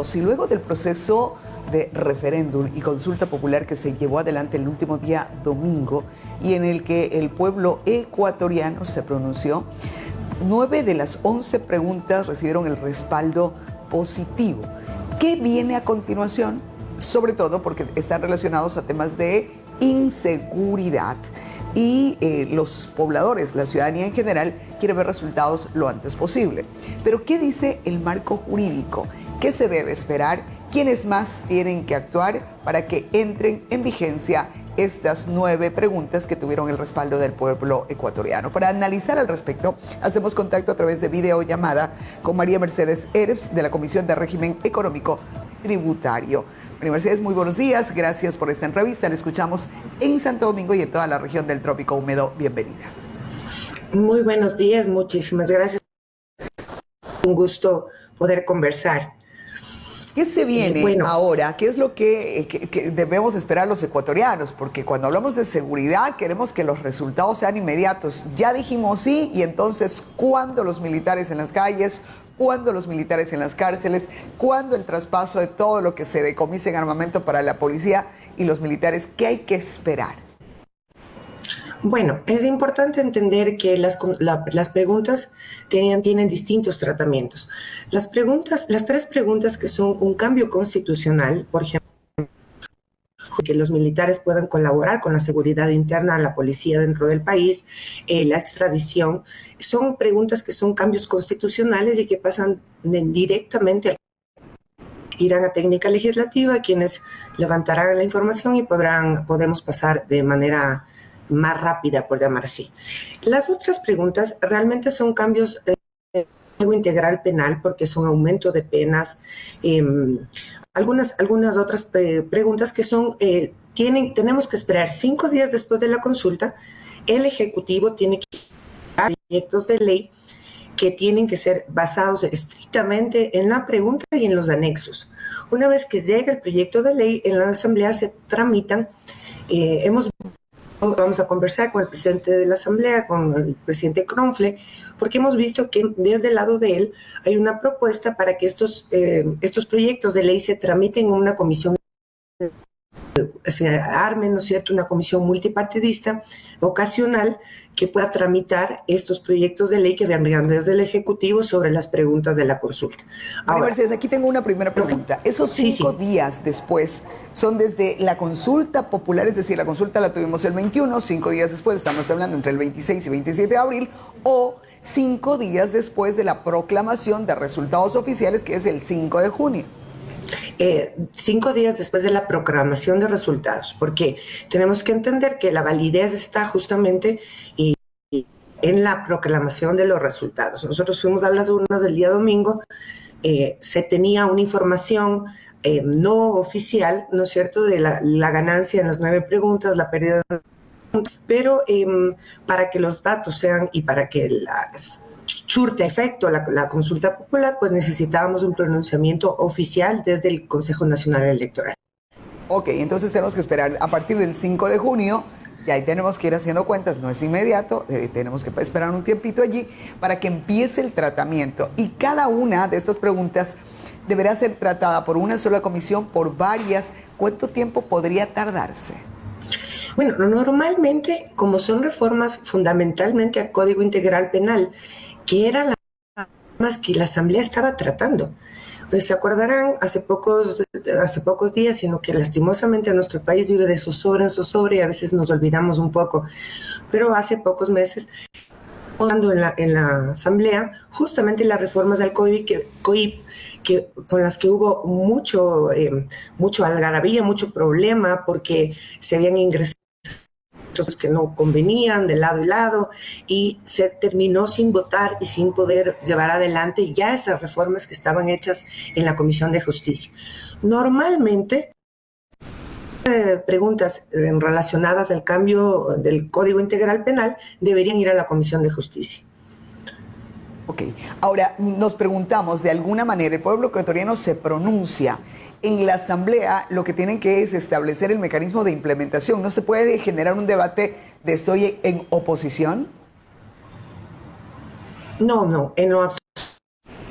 Si luego del proceso de referéndum y consulta popular que se llevó adelante el último día domingo y en el que el pueblo ecuatoriano se pronunció, 9 de las 11 preguntas recibieron el respaldo positivo. ¿Qué viene a continuación? Sobre todo porque están relacionados a temas de inseguridad y los pobladores, la ciudadanía en general, quiere ver resultados lo antes posible. Pero ¿qué dice el marco jurídico? ¿Qué se debe esperar? ¿Quiénes más tienen que actuar para que entren en vigencia estas 9 preguntas que tuvieron el respaldo del pueblo ecuatoriano? Para analizar al respecto, hacemos contacto a través de videollamada con María Mercedes Herbst de la Comisión de Régimen Económico Tributario. María Mercedes, muy buenos días. Gracias por esta entrevista. La escuchamos en Santo Domingo y en toda la región del Trópico Húmedo. Bienvenida. Muy buenos días. Muchísimas gracias. Un gusto poder conversar. ¿Qué se viene ahora? ¿Qué es lo que debemos esperar los ecuatorianos? Porque cuando hablamos de seguridad queremos que los resultados sean inmediatos. Ya dijimos sí, y entonces, ¿cuándo los militares en las calles? ¿Cuándo los militares en las cárceles? ¿Cuándo el traspaso de todo lo que se decomisa en armamento para la policía y los militares? ¿Qué hay que esperar? Bueno, es importante entender que las preguntas tienen distintos tratamientos. Las 3 preguntas que son un cambio constitucional, por ejemplo, que los militares puedan colaborar con la seguridad interna, la policía dentro del país, la extradición, son preguntas que son cambios constitucionales y que pasan directamente irán a técnica legislativa, quienes levantarán la información y podemos pasar de manera más rápida, por llamar así. Las otras preguntas realmente son cambios de Código Integral Penal, porque son aumento de penas, algunas otras preguntas que son, tenemos que esperar 5 días después de la consulta. El Ejecutivo tiene que dar proyectos de ley que tienen que ser basados estrictamente en la pregunta y en los anexos. Una vez que llega el proyecto de ley, en la Asamblea se tramitan. Vamos a conversar con el presidente de la Asamblea, con el presidente Kronfle, porque hemos visto que desde el lado de él hay una propuesta para que estos proyectos de ley se tramiten en una comisión, se arme, ¿no es cierto?, una comisión multipartidista ocasional que pueda tramitar estos proyectos de ley que vendrían desde el Ejecutivo sobre las preguntas de la consulta. Ahora, Mercedes, aquí tengo una primera pregunta. Esos 5 días después son desde la consulta popular, es decir, la consulta la tuvimos el 21, 5 días después, estamos hablando entre el 26 y 27 de abril, o 5 días después de la proclamación de resultados oficiales, que es el 5 de junio. 5 días después de la proclamación de resultados, porque tenemos que entender que la validez está justamente en la proclamación de los resultados. Nosotros fuimos a las urnas del día domingo, se tenía una información no oficial, ¿no es cierto?, de la ganancia en las 9 preguntas, la pérdida de preguntas, pero para que los datos sean y para que surte efecto la consulta popular, pues necesitábamos un pronunciamiento oficial desde el Consejo Nacional Electoral. Ok, entonces tenemos que esperar a partir del 5 de junio, y ahí tenemos que ir haciendo cuentas, no es inmediato, tenemos que esperar un tiempito allí para que empiece el tratamiento. Y cada una de estas preguntas deberá ser tratada por una sola comisión, por varias. ¿Cuánto tiempo podría tardarse? Bueno, normalmente, como son reformas fundamentalmente al Código Integral Penal, que eran las reformas que la Asamblea estaba tratando. Se acordarán, hace pocos días, sino que lastimosamente nuestro país vive de zozobra en zozobra y a veces nos olvidamos un poco, pero hace pocos meses, en la Asamblea, justamente las reformas del COIP, con las que hubo mucho algarabía, mucho problema, porque se habían ingresado que no convenían de lado y lado, y se terminó sin votar y sin poder llevar adelante ya esas reformas que estaban hechas en la Comisión de Justicia. Normalmente, preguntas relacionadas al cambio del Código Integral Penal deberían ir a la Comisión de Justicia. Ok, ahora nos preguntamos, de alguna manera el pueblo ecuatoriano se pronuncia. En la Asamblea lo que tienen que es establecer el mecanismo de implementación. ¿No se puede generar un debate de estoy en oposición? No, en lo absoluto.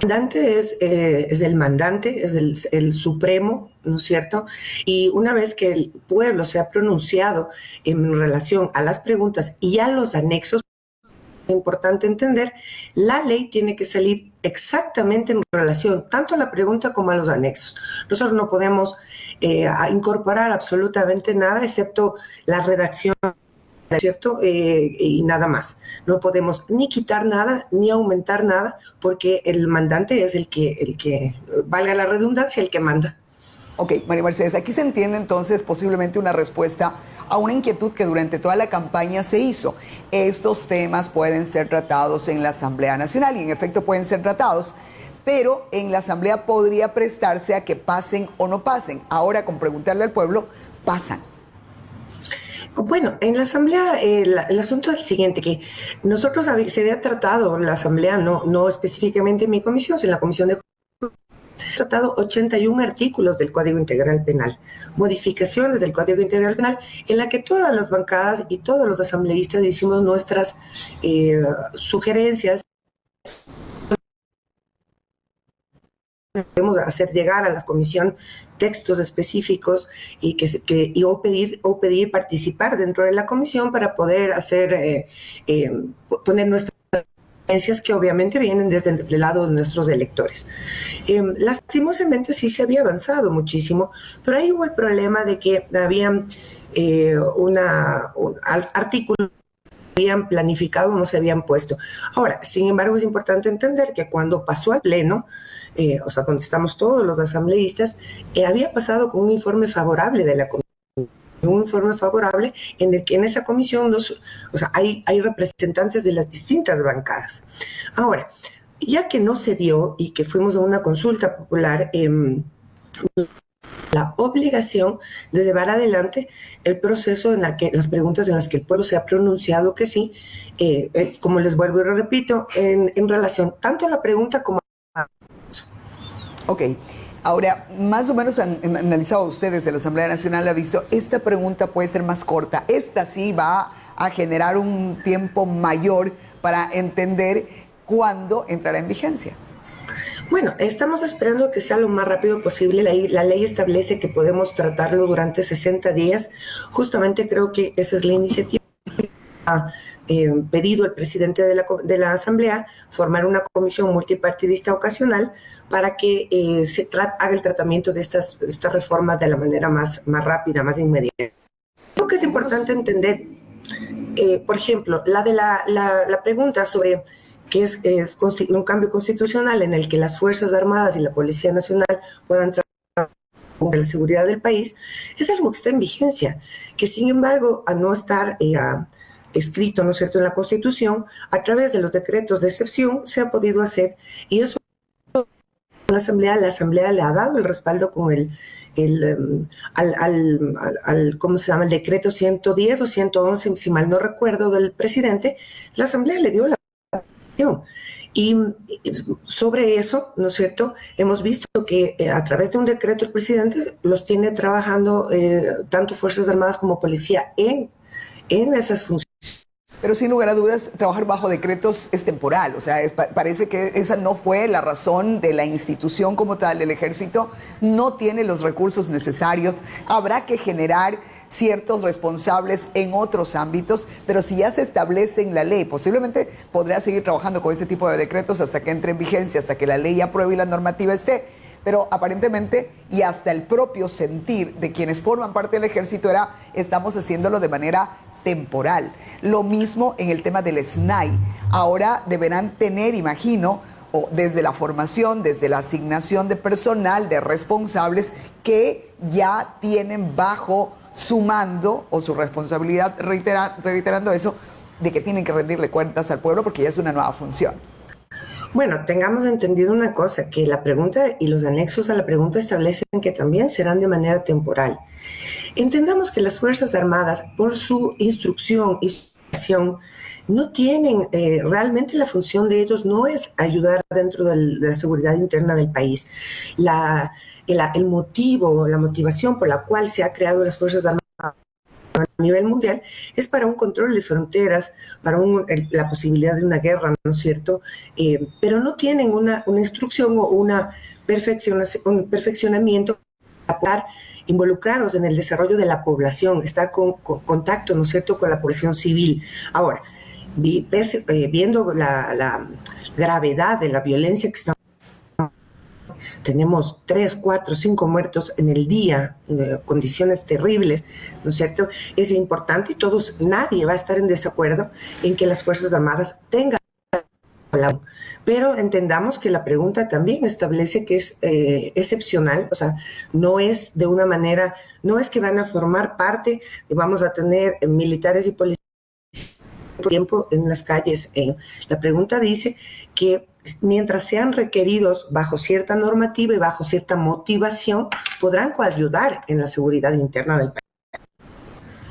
comandante es el mandante, es el supremo, ¿no es cierto? Y una vez que el pueblo se ha pronunciado en relación a las preguntas y a los anexos, es importante entender, la ley tiene que salir exactamente en relación tanto a la pregunta como a los anexos. Nosotros no podemos incorporar absolutamente nada excepto la redacción, ¿cierto? Y nada más. No podemos ni quitar nada ni aumentar nada porque el mandante es el que valga la redundancia, el que manda. Ok, María Mercedes, aquí se entiende entonces posiblemente una respuesta a una inquietud que durante toda la campaña se hizo. Estos temas pueden ser tratados en la Asamblea Nacional y en efecto pueden ser tratados, pero en la Asamblea podría prestarse a que pasen o no pasen. Ahora, con preguntarle al pueblo, pasan. Bueno, en la Asamblea el asunto es el siguiente, que nosotros se había tratado la Asamblea, no específicamente en mi comisión, sino en la Comisión de tratado 81 artículos del Código Integral Penal, modificaciones del Código Integral Penal, en la que todas las bancadas y todos los asambleístas hicimos nuestras sugerencias. Podemos hacer llegar a la comisión textos específicos y o pedir participar dentro de la comisión para poder hacer poner nuestras que obviamente vienen desde el lado de nuestros electores. Lastimosamente sí se había avanzado muchísimo, pero ahí hubo el problema de que habían artículos habían planificado, no se habían puesto. Ahora, sin embargo, es importante entender que cuando pasó al Pleno, o sea, donde estamos todos los asambleístas, había pasado con un informe favorable de la comisión. Un informe favorable en el que en esa comisión hay representantes de las distintas bancadas. Ahora, ya que no se dio y que fuimos a una consulta popular, la obligación de llevar adelante el proceso en la que las preguntas en las que el pueblo se ha pronunciado que sí, como les vuelvo y repito, en relación tanto a la pregunta como a... Ok. Ahora, más o menos han analizado ustedes de la Asamblea Nacional, ha visto, esta pregunta puede ser más corta. Esta sí va a generar un tiempo mayor para entender cuándo entrará en vigencia. Bueno, estamos esperando que sea lo más rápido posible. La ley establece que podemos tratarlo durante 60 días. Justamente creo que esa es la iniciativa. Ha pedido el presidente de la Asamblea formar una comisión multipartidista ocasional para que haga el tratamiento de estas reformas de la manera más rápida, más inmediata. Creo que es importante entender, por ejemplo, la pregunta sobre qué es un cambio constitucional en el que las Fuerzas Armadas y la Policía Nacional puedan trabajar con la seguridad del país, es algo que está en vigencia, que sin embargo, a no estar escrito, ¿no es cierto?, en la Constitución, a través de los decretos de excepción se ha podido hacer, y eso la Asamblea le ha dado el respaldo con ¿cómo se llama?, el decreto 110 o 111, si mal no recuerdo, del presidente. La Asamblea le dio la aprobación. Y sobre eso, ¿no es cierto?, hemos visto que a través de un decreto el presidente los tiene trabajando tanto Fuerzas Armadas como Policía en esas funciones. Pero sin lugar a dudas, trabajar bajo decretos es temporal. O sea, parece que esa no fue la razón de la institución como tal. El ejército no tiene los recursos necesarios. Habrá que generar ciertos responsables en otros ámbitos, pero si ya se establece en la ley, posiblemente podrá seguir trabajando con este tipo de decretos hasta que entre en vigencia, hasta que la ley apruebe y la normativa esté. Pero aparentemente, y hasta el propio sentir de quienes forman parte del ejército era, estamos haciéndolo de manera temporal. Lo mismo en el tema del SNAI. Ahora deberán tener, imagino, desde la formación, desde la asignación de personal, de responsables que ya tienen bajo su mando o su responsabilidad, reiterando eso, de que tienen que rendirle cuentas al pueblo porque ya es una nueva función. Bueno, tengamos entendido una cosa, que la pregunta y los anexos a la pregunta establecen que también serán de manera temporal. Entendamos que las Fuerzas Armadas, por su instrucción y su acción, no tienen realmente la función de ellos no es ayudar dentro de la seguridad interna del país. El motivo, la motivación por la cual se ha creado las Fuerzas Armadas a nivel mundial, es para un control de fronteras, para la posibilidad de una guerra, ¿no es cierto? Pero no tienen una instrucción o un perfeccionamiento para estar involucrados en el desarrollo de la población, estar con contacto, ¿no es cierto?, con la población civil. Ahora, viendo la gravedad de la violencia que estamos, tenemos 3, 4, 5 muertos en el día, condiciones terribles, ¿no es cierto? Es importante y nadie va a estar en desacuerdo en que las Fuerzas Armadas tengan, pero entendamos que la pregunta también establece que es excepcional, o sea, no es de una manera, no es que van a formar parte y vamos a tener militares y policías tiempo en las calles. La pregunta dice que mientras sean requeridos bajo cierta normativa y bajo cierta motivación, podrán coayudar en la seguridad interna del país.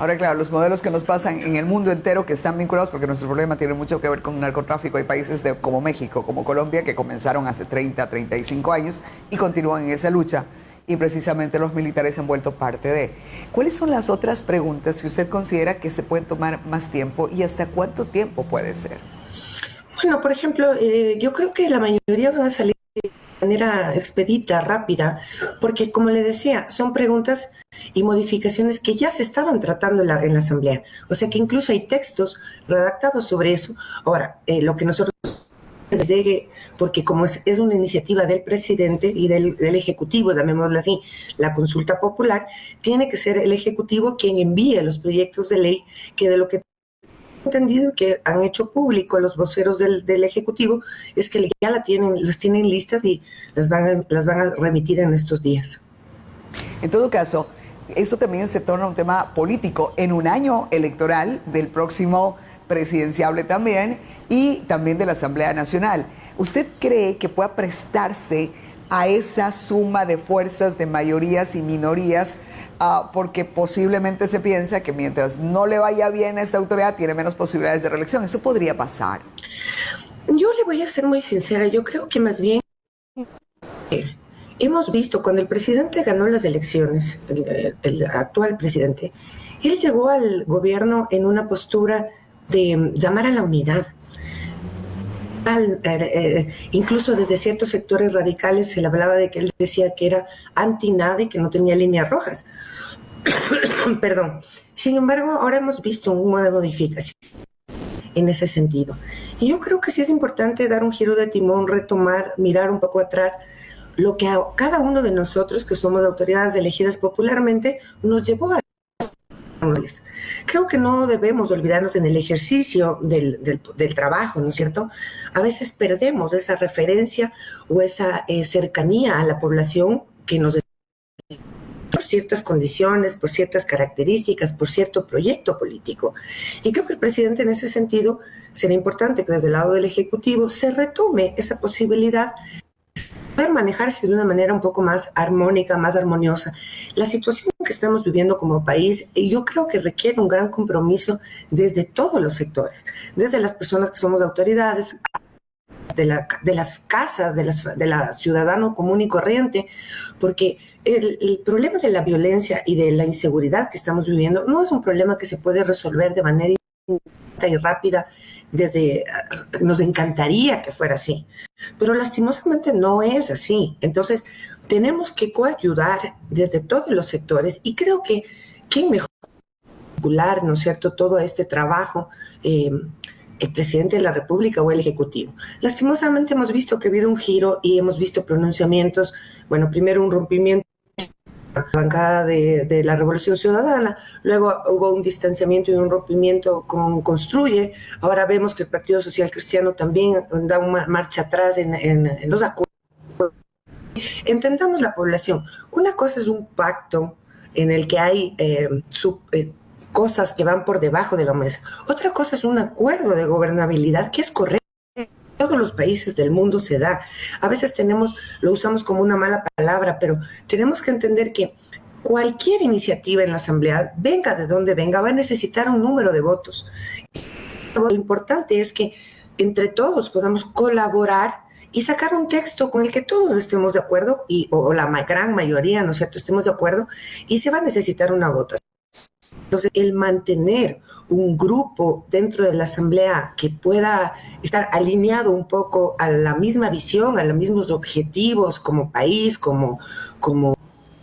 Ahora, claro, los modelos que nos pasan en el mundo entero que están vinculados, porque nuestro problema tiene mucho que ver con narcotráfico. Hay países como México, como Colombia, que comenzaron hace 30, 35 años y continúan en esa lucha. Y precisamente los militares han vuelto parte de. ¿Cuáles son las otras preguntas que usted considera que se pueden tomar más tiempo y hasta cuánto tiempo puede ser? Bueno, por ejemplo, yo creo que la mayoría van a salir de manera expedita, rápida, porque como le decía, son preguntas y modificaciones que ya se estaban tratando en la Asamblea. O sea que incluso hay textos redactados sobre eso. Ahora, lo que nosotros llegue, porque como es una iniciativa del presidente y del Ejecutivo, llamémosla así, la consulta popular, tiene que ser el Ejecutivo quien envíe los proyectos de ley, que de lo que he entendido que han hecho público los voceros del Ejecutivo es que ya las tienen listas y las van a remitir en estos días. En todo caso, eso también se torna un tema político en un año electoral del próximo presidenciable también y también de la Asamblea Nacional. ¿Usted cree que pueda prestarse a esa suma de fuerzas, de mayorías y minorías? Porque posiblemente se piensa que mientras no le vaya bien a esta autoridad tiene menos posibilidades de reelección. ¿Eso podría pasar? Yo le voy a ser muy sincera. Yo creo que más bien hemos visto cuando el presidente ganó las elecciones, el actual presidente, él llegó al gobierno en una postura de llamar a la unidad. Incluso desde ciertos sectores radicales se le hablaba de que él decía que era anti nada y que no tenía líneas rojas. Perdón. Sin embargo, ahora hemos visto una modificación en ese sentido. Y yo creo que sí es importante dar un giro de timón, retomar, mirar un poco atrás lo que a cada uno de nosotros, que somos autoridades elegidas popularmente, nos llevó a. Creo que no debemos olvidarnos en el ejercicio del trabajo, ¿no es cierto? A veces perdemos esa referencia o esa cercanía a la población que nos por ciertas condiciones, por ciertas características, por cierto proyecto político. Y creo que el presidente en ese sentido será importante que desde el lado del Ejecutivo se retome esa posibilidad poder manejarse de una manera un poco más armónica, más armoniosa. La situación que estamos viviendo como país, yo creo que requiere un gran compromiso desde todos los sectores, desde las personas que somos autoridades, de las casas, de la ciudadano común y corriente, porque el problema de la violencia y de la inseguridad que estamos viviendo no es un problema que se puede resolver de manera y rápida. Nos encantaría que fuera así, pero lastimosamente no es así. Entonces tenemos que coayudar desde todos los sectores y creo que quién mejor ¿no es cierto? Todo este trabajo, el presidente de la República o el Ejecutivo. Lastimosamente hemos visto que ha habido un giro y hemos visto pronunciamientos, bueno, primero un rompimiento la bancada de la Revolución Ciudadana, luego hubo un distanciamiento y un rompimiento con Construye, ahora vemos que el Partido Social Cristiano también da una marcha atrás en los acuerdos. Entendamos la población, una cosa es un pacto en el que hay cosas que van por debajo de la mesa, otra cosa es un acuerdo de gobernabilidad que es correcto. Todos los países del mundo se da. A veces lo usamos como una mala palabra, pero tenemos que entender que cualquier iniciativa en la Asamblea, venga de donde venga, va a necesitar un número de votos. Lo importante es que entre todos podamos colaborar y sacar un texto con el que todos estemos de acuerdo, o la gran mayoría, ¿no es cierto?, estemos de acuerdo, y se va a necesitar una votación. Entonces, el mantener un grupo dentro de la Asamblea que pueda estar alineado un poco a la misma visión, a los mismos objetivos como país, como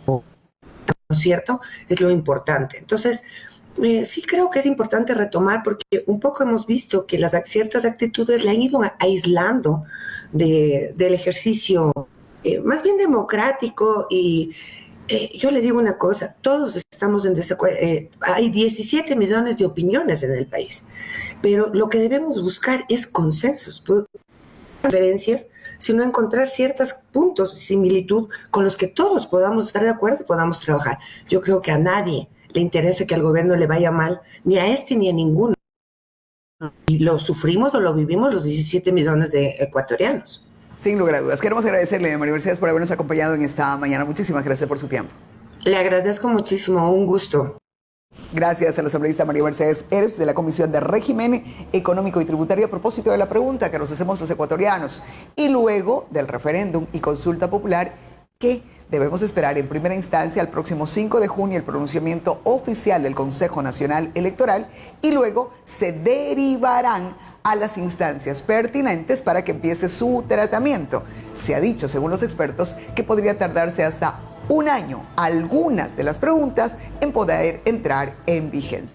¿no es cierto? Es lo importante. Entonces, sí creo que es importante retomar porque un poco hemos visto que las ciertas actitudes le han ido aislando del ejercicio más bien democrático y yo le digo una cosa, todos estamos en desacuerdo, hay 17 millones de opiniones en el país, pero lo que debemos buscar es consensos, diferencias, sino encontrar ciertos puntos de similitud con los que todos podamos estar de acuerdo y podamos trabajar. Yo creo que a nadie le interesa que al gobierno le vaya mal, ni a este ni a ninguno. Y lo sufrimos o lo vivimos los 17 millones de ecuatorianos. Sin lugar a dudas. Queremos agradecerle, María Mercedes, por habernos acompañado en esta mañana. Muchísimas gracias por su tiempo. Le agradezco muchísimo, un gusto. Gracias a la asambleísta María Mercedes Herbst de la Comisión de Régimen Económico y Tributario a propósito de la pregunta que nos hacemos los ecuatorianos y luego del referéndum y consulta popular que debemos esperar en primera instancia el próximo 5 de junio el pronunciamiento oficial del Consejo Nacional Electoral y luego se derivarán a las instancias pertinentes para que empiece su tratamiento. Se ha dicho, según los expertos, que podría tardarse hasta un año algunas de las preguntas en poder entrar en vigencia.